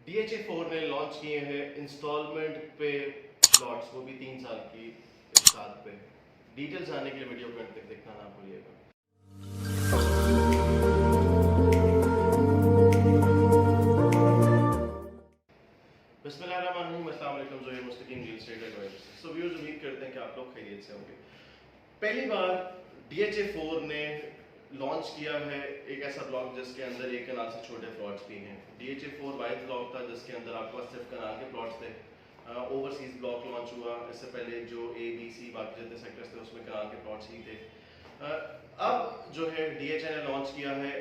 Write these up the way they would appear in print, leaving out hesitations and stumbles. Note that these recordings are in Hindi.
DHA4 ने लॉन्च किए हैं इंस्टॉलमेंट पे प्लॉट्स, वो भी 3 साल की साथ पे। डिटेल्स जानने के लिए वीडियो को अंत तक देखना ना भूलिएगा। बिस्मिल्लाहिर्रहमानिर्रहीम, अस्सलाम वालेकुम, Zohair Mustaqeem real estate advisor. So viewers, उम्मीद करते हैं कि आप लोग खैरियत से होंगे। पहली बार DHA4 ने लॉन्च किया है एक ऐसा ब्लॉक जिसके अंदर एक कनाल से छोटे प्लॉट्स भी हैं। DHA4 वाइड ब्लॉक था जिसके अंदर आपके पास सिर्फ कनाल के प्लॉट्स थे। ओवरसीज ब्लॉक लॉन्च हुआ, इससे पहले जो A, B, C बाकी जितने सेक्टर्स थे उसमें कनाल के प्लॉट्स ही थे। अब जो है DHA ने लॉन्च किया है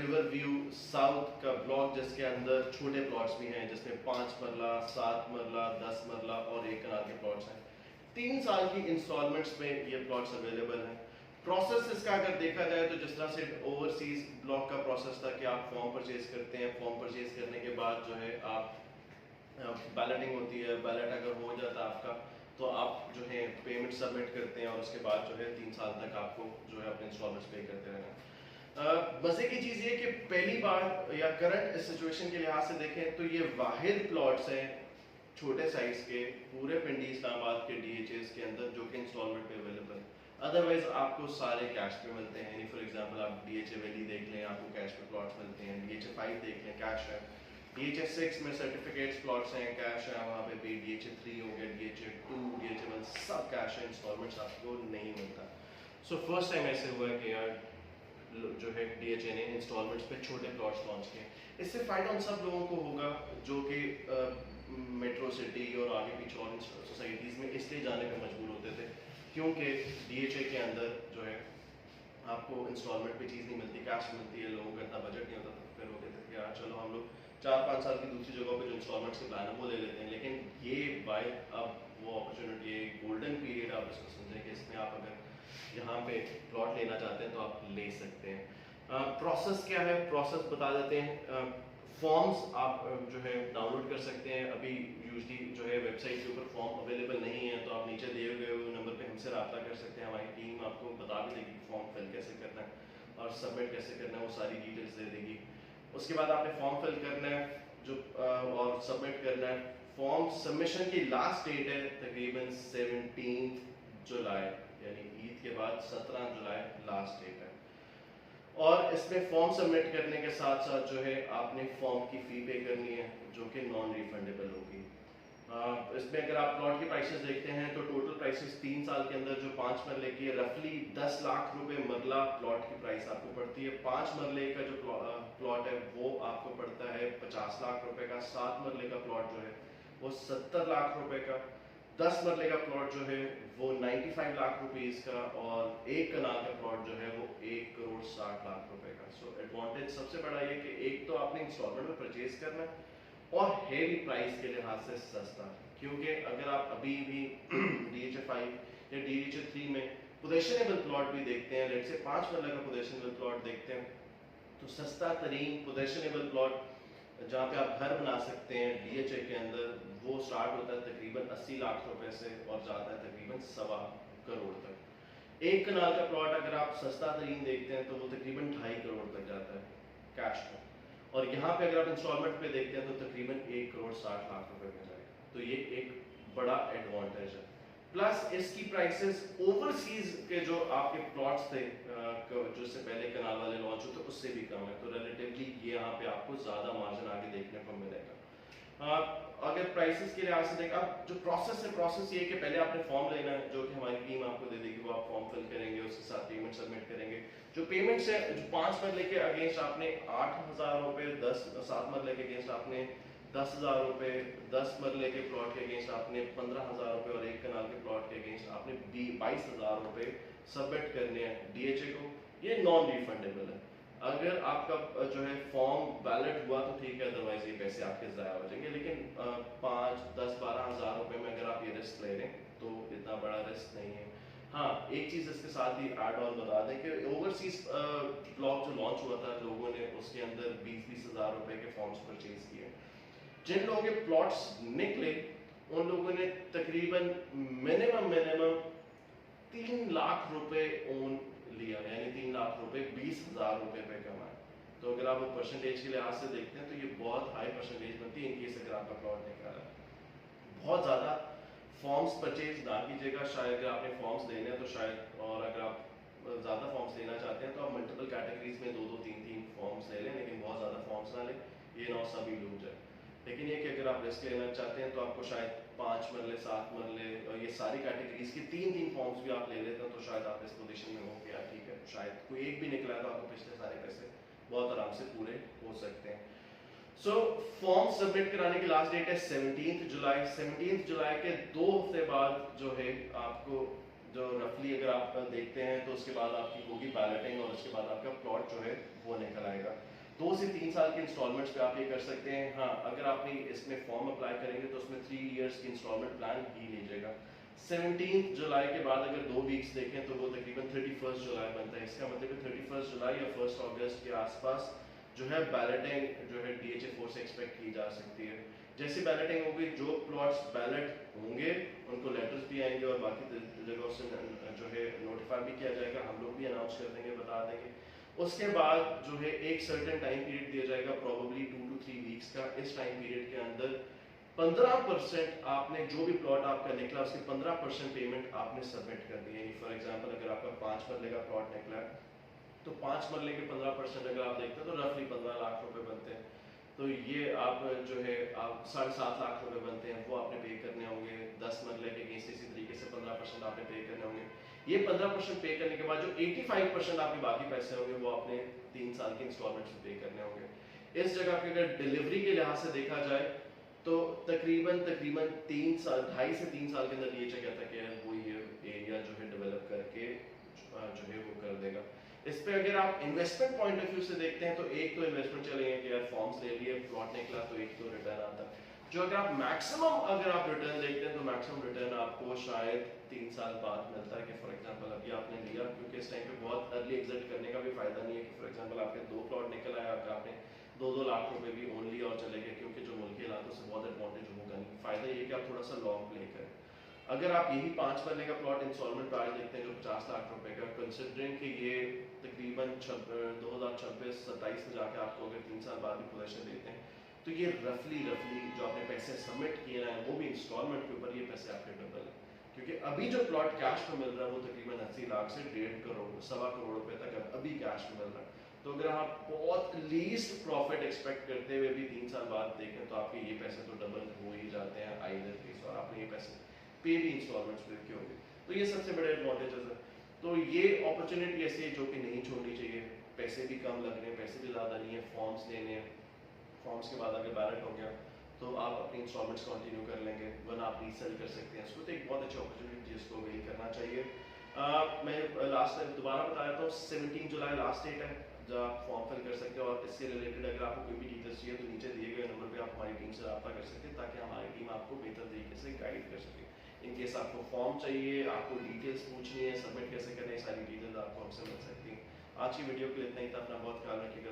रिवर व्यू साउथ का ब्लॉक, जिसके अंदर छोटे प्लॉट्स भी हैं, जिसमें 5 मरला, 7 मरला, 10 मरला और एक कनाल के प्लॉट्स हैं। 3 साल की इंस्टॉलमेंट्स में ये प्लॉट्स अवेलेबल हैं। प्रोसेस इसका अगर देखा जाए तो जिस तरह से ओवरसीज ब्लॉक का प्रोसेस था कि आप फॉर्म परचेज करते हैं, फॉर्म परचेज करने के बाद जो है आप बैलेटिंग होती है, बैलेट अगर हो जाता है आपका तो आप जो है पेमेंट सबमिट करते हैं और उसके बाद जो है 3 साल तक आपको जो है अपने इंस्टॉलमेंट्स पे करते रहना। मजे की चीज़ ये कि पहली बार या करंट सिचुएशन के लिहाज से देखें तो ये वाहिद प्लॉट्स हैं छोटे साइज के पूरे पिंडी इस्लामाबाद के DHAs के अंदर जो कि इंस्टॉलमेंट पे अवेलेबल है। अदरवाइज आपको सारे कैश पे मिलते हैं। यानी फॉर एग्जांपल आप DHA वैली देख लें, आपको कैश पे प्लॉट्स मिलते हैं। DHA5 देख लें, कैश है। DHA6 में सर्टिफिकेट्स प्लॉट्स हैं, कैश है वहाँ पे भी। DHA3 हो गया, DHA2, DHA1 सब कैश है, इंस्टॉलमेंट्स आपको नहीं मिलता। सो फर्स्ट टाइम ऐसे हुआ है कि यार जो है DHA ने इंस्टॉलमेंट्स पे छोटे प्लॉट्स लॉन्च किए। इससे फ़ायदा उन सब लोगों को होगा जो कि मेट्रो सिटी और आगे पीछे और सोसाइटीज़ में इसलिए जाने पे मजबूर होते थे क्योंकि DHA के अंदर जो है आपको इंस्टॉलमेंट पे चीज़ नहीं मिलती, कैश मिलती है। लोगों का इतना बजट नहीं होता, तो फिर वो कहते थे कि यार चलो हम लोग 4-5 साल की दूसरी जगहों पे जो इंस्टॉलमेंट्स के प्लान है वो ले लेते हैं। लेकिन ये बाय अब वो अपॉर्चुनिटी है, गोल्डन पीरियड आप इसको समझें कि इसमें आप अगर यहाँ पे प्लॉट लेना चाहते हैं तो आप ले सकते हैं। प्रोसेस क्या है, प्रोसेस बता देते हैं। फॉर्म्स आप जो है डाउनलोड कर सकते हैं। अभी यूजली जो है वेबसाइट के ऊपर फॉर्म अवेलेबल नहीं है, तो आप नीचे दिए गए हुए नंबर पे हमसे रब्ता कर सकते हैं। हमारी टीम आपको बता भी देगी फॉर्म फिल कैसे करना है और सबमिट कैसे करना है, वो सारी डिटेल्स दे देगी। उसके बाद आपने फॉर्म फिल करना है जो और सबमिट करना है। फॉर्म सबमिशन की लास्ट डेट है तकरीबन 17 जुलाई, यानी ईद के बाद 17 जुलाई लास्ट डेट है। और इसमें फॉर्म सबमिट करने के साथ साथ जो है आपने फॉर्म की फ़ी पे करनी है जो कि नॉन रिफंडेबल होगी। इसमें अगर आप प्लॉट की प्राइसेस देखते हैं तो टोटल प्राइसेस 3 साल के अंदर जो 5 मरले की है रफली 10 लाख रुपए मरला प्लॉट की प्राइस आपको पड़ती है। 5 मरले का जो प्लॉट है वो आपको पड़ता है 50 लाख रुपए का। 7 मरले का प्लॉट जो है वो 70 लाख रुपए का। 10 मरले का प्लॉट जो है वो 95 लाख रुपीस का और एक कनाल का प्लॉट जो है वो 1 करोड़ 60 लाख रुपए का। सो एडवांटेज सबसे बड़ा ये कि एक तो आपने इंस्टॉलमेंट में परचेज करना और है भी प्राइस के लिहाज से सस्ता, क्योंकि अगर आप अभी भी DHA5 या DHA3 में पोजेशनेबल प्लॉट भी देखते हैं, लेट से 5 मरले का पोजेशनेबल प्लॉट देखते हैं, तो सस्ता तरीन पोजेशनेबल प्लॉट जहाँ पे आप घर बना सकते हैं DHA के अंदर, वो स्टार्ट होता है तकरीबन 80 लाख रुपए से और जाता है तकरीबन 1.25 करोड़ तक। एक कनाल का प्लॉट अगर आप सस्ता तरीन देखते हैं तो वो तकरीबन 2.5 करोड़ तक जाता है कैश में, और यहाँ पे अगर आप इंस्टॉलमेंट पे देखते हैं तो तकरीबन 1 करोड़ 60 लाख रुपए में जाएगा। तो ये एक बड़ा एडवांटेज है। प्लस इसकी प्राइसेस ओवरसीज के जो आपके प्लॉट्स थे जो इससे पहले कनाल वाले लॉन्च होते उससे भी कम है, तो रिलेटिवली ये यहाँ पे आपको ज़्यादा मार्जिन आगे देखने को मिलेगा। अगर प्राइसेस के लिहाज से देखा, जो प्रोसेस है, प्रोसेस ये है कि पहले आपने फॉर्म लेना है जो कि हमारी टीम आपको दे देगी, वो आप फॉर्म फिल करेंगे, उसके साथ पेमेंट सबमिट करेंगे। जो पेमेंट्स है, जो 5 मरले के अगेंस्ट आपने 8,000 रुपये, 7 मरले के अगेंस्ट आपने 10,000 रुपये, 10 मरले के प्लॉट के अगेंस्ट आपने 15,000 रुपये और एक कनाल के प्लॉट के अगेंस्ट आपने 22,000 रुपये सबमिट करने हैं DHA को। ये नॉन रिफंडेबल है। अगर आपका जो है फॉर्म बैलेट हुआ तो ठीक है, अदरवाइज ये पैसे आपके ज़ाया हो जाएंगे। लेकिन 5, 10, 12 हज़ार रुपये में अगर आप ये रिस्क ले रहे हैं तो इतना बड़ा रिस्क नहीं है। हाँ, एक चीज़ इसके साथ ही ऐड ऑन बता दें कि ओवरसीज ब्लॉक जो लॉन्च हुआ था, लोगों ने उसके अंदर 20-20 हज़ार रुपये के फॉर्म्स परचेज किए। जिन लोगों के प्लॉट्स निकले उन लोगों ने तकरीबन मिनिमम 3 लाख रुपए ओन लिया, यानी 3 लाख रुपए 20,000 रुपए पे कमाए। तो अगर आप वो परसेंटेज के लिहाज से देखते हैं तो ये बहुत हाई परसेंटेज बनती है इनकेस अगर आपका प्लॉट निकला है। बहुत ज़्यादा फॉर्म्स परचेज ना कीजिएगा, शायद अगर आपने फॉर्म्स लेने हैं तो शायद, और अगर आप ज़्यादा फॉर्म्स लेना चाहते हैं तो आप मल्टीपल कैटेगरीज में 2-2 3-3 फॉर्म्स ले लें, लेकिन बहुत ज़्यादा फॉर्म्स ना लें, ये ना सभी डूब जाए। लेकिन ये कि अगर आप रिस्क लेना चाहते हैं तो आपको शायद 5 मरले 7 मरले और ये सारी कैटेगरीज की 3-3 फॉर्म्स भी आप ले लेते हैं तो शायद आप इस पोजीशन में हो गया, ठीक है, शायद कोई एक भी निकला तो आपको पिछले सारे पैसे बहुत आराम से पूरे हो सकते हैं। सो फॉर्म सबमिट कराने की लास्ट डेट है 17 जुलाई। 17 जुलाई के 2 हफ्ते बाद जो है आपको, जो रफली अगर आप देखते हैं तो उसके बाद आपकी होगी बैलेटिंग और उसके बाद आपका प्लॉट जो है वो निकल आएगा। 2 से 3 साल के इंस्टॉलमेंट्स पे आप ये कर सकते हैं। हाँ, अगर आप इसमें फॉर्म अप्लाई करेंगे तो उसमें 3 इयर्स की इंस्टॉलमेंट प्लान ही लीजिएगा। 17 जुलाई के बाद अगर 2 वीक्स देखें तो वो तकरीबन 31 जुलाई बनता है। इसका मतलब 31 जुलाई या 1 अगस्त के आसपास जो है बैलेटिंग जो है DHA4 से एक्सपेक्ट की जा सकती है। जैसी बैलेटिंग होगी, जो प्लॉट्स बैलेट होंगे उनको लेटर्स भी आएंगे और बाकी जगहों से जो है नोटिफाई भी किया जाएगा, हम लोग भी अनाउंस कर देंगे, बता देंगे। उसके बाद जो है एक सर्टेन टाइम पीरियड दिया जाएगा, प्रोबेबली 2 to 3 वीक्स का। इस टाइम पीरियड के अंदर 15% आपने जो भी प्लॉट आपका निकला उसकी 15% पेमेंट आपने सबमिट कर दी है। फॉर एग्जांपल अगर आपका 5 मरले का प्लॉट निकला है तो 5 मरले के 15% अगर आप देखते हैं तो रफली 15 लाख रुपए बनते हैं। तो ये आप जो है आप 7.5 लाख रुपए बनते हैं, वो आपने पे करने होंगे। 10 मरले के अगेंस्ट इसी तरीके से 15% आपने पे करने होंगे। ये 15% पे करने के बाद जो 85% आपके बाकी पैसे होंगे वो आपने 3 साल के इंस्टॉलमेंट से पे करने होंगे। इस जगह पे अगर डिलीवरी के लिहाज से देखा जाए तो तकरीबन 3 साल, 2.5 से 3 साल के अंदर ये क्या था कि वो ये एरिया जो है डेवलप करके जो है वो कर देगा। इस पे अगर आप इन्वेस्टमेंट पॉइंट ऑफ व्यू से देखते हैं तो एक तो इन्वेस्टमेंट चलेंगे कि यार फॉर्म्स ले लिए, प्लॉट निकला, तो एक तो रिटर्न आता है। जो अगर आप मैक्सिमम अगर आप रिटर्न देखते हैं तो मैक्सिमम रिटर्न आपको शायद 3 साल बाद मिलता है। कि फॉर एग्जांपल अभी आपने लिया, क्योंकि इस टाइम पे बहुत अर्ली एग्जिट करने का भी फायदा नहीं है। कि फॉर एग्जांपल आपके 2 प्लॉट निकल आया, अगर आपने 2-2 लाख रुपए भी ओन लिया और चले गए, क्योंकि जो मुल्क के इलाकों से बहुत एडवांटेज होगा नहीं। फायदा ये कि आप थोड़ा सा लॉन्ग प्ले करें। अगर आप यही 5 मरले का प्लॉट इंस्टॉलमेंट प्राइस देखते हैं जो 50 लाख रुपए का, कंसिडरिंग कि ये तकरीबन 2026-27 में जाके आपको अगर 3 साल बाद भी पोजीशन देते हैं तो ये रफली जो आपने पैसे सबमिट किए हैं वो भी इंस्टॉलमेंट के ऊपर, ये पैसे आपके डबल है। क्योंकि अभी जो प्लॉट कैश में मिल रहा है वो तकरीबन 80 लाख से 1.5 करोड़, 1.25 करोड़ रुपए तक अभी कैश में मिल रहा है। तो अगर आप बहुत लीस्ट प्रॉफिट एक्सपेक्ट करते हुए भी 3 साल बाद देखें तो आपके ये पैसे तो डबल हो ही जाते हैं आइदर केस, और आपने ये पैसे पे भी इंस्टॉलमेंट्स पे क्यों होंगे। तो ये सबसे बड़े एडवांटेजेस है। तो ये अपॉर्चुनिटी ऐसी है जो कि नहीं छोड़नी चाहिए। पैसे भी कम लग रहे हैं, पैसे भी ज़्यादा नहीं है, फॉर्म्स लेने हैं, फॉर्म्स के बाद अगर बैलेट हो गया तो आप अपनी इंस्टॉलमेंट्स कंटिन्यू कर लेंगे, वरना आप रीसेल कर सकते हैं। इसको तो एक बहुत अच्छी अपॉर्चुनिटी है, इसको वेल करना चाहिए। मैं लास्ट टाइम दोबारा बताया था 17 जुलाई लास्ट डेट है जब आप फॉर्म फिल कर सकते हो। और इससे रिलेटेड अगर आपको कोई भी डिटेल्स चाहिए तो नीचे दिए गए नंबर पे आप हमारी टीम से रब्ता कर सकते हैं ताकि हमारी टीम आपको बेहतर तरीके से गाइड कर सके। इनकेस आपको फॉर्म चाहिए, आपको डिटेल्स पूछनी है, सबमिट कैसे करें, सारी डिटेल्स आपको हमसे मिल सकती हैं। आज की वीडियो के लिए इतना ही था। अपना बहुत ख्याल रखिएगा।